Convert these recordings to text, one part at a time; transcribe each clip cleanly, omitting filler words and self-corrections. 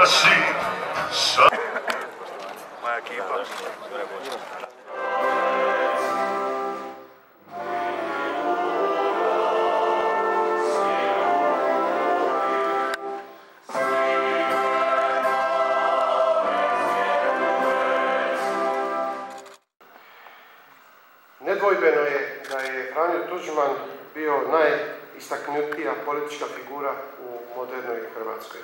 glasi sa... Moja ekipa. Nedvojbeno je da je Franjo Tuđman bio najistaknutija politička figura u modernoj Hrvatskoj.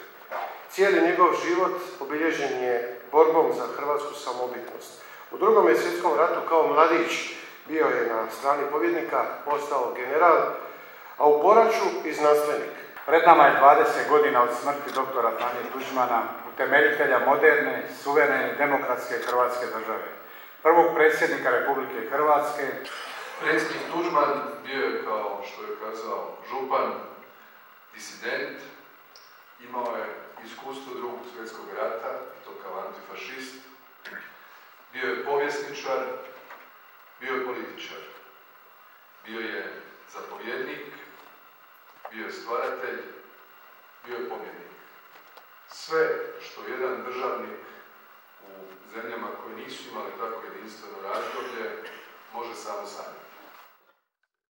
Cijeli njegov život obilježen je borbom za hrvatsku samobitnost. U Drugom svjetskom ratu kao mladić bio je na strani pobjednika, postao general, a u poraću i znanstvenik. Pred nama je 20 godina od smrti doktora Franje Tuđmana, utemeljitelja moderne, suverene, demokratske Hrvatske države. Prvog predsjednika Republike Hrvatske. Predsjednik Tuđman bio je, kao što je kazao, župan, disident, imao je iskustvo Drugog svjetskog rata, to kao antifašist, bio je povjesničar, bio je političar, bio je zapovjednik, bio je stvaratelj, bio je pobjednik. Sve što jedan državnik u zemljama koje nisu imali tako jedinstveno razdoblje može samo sanjati.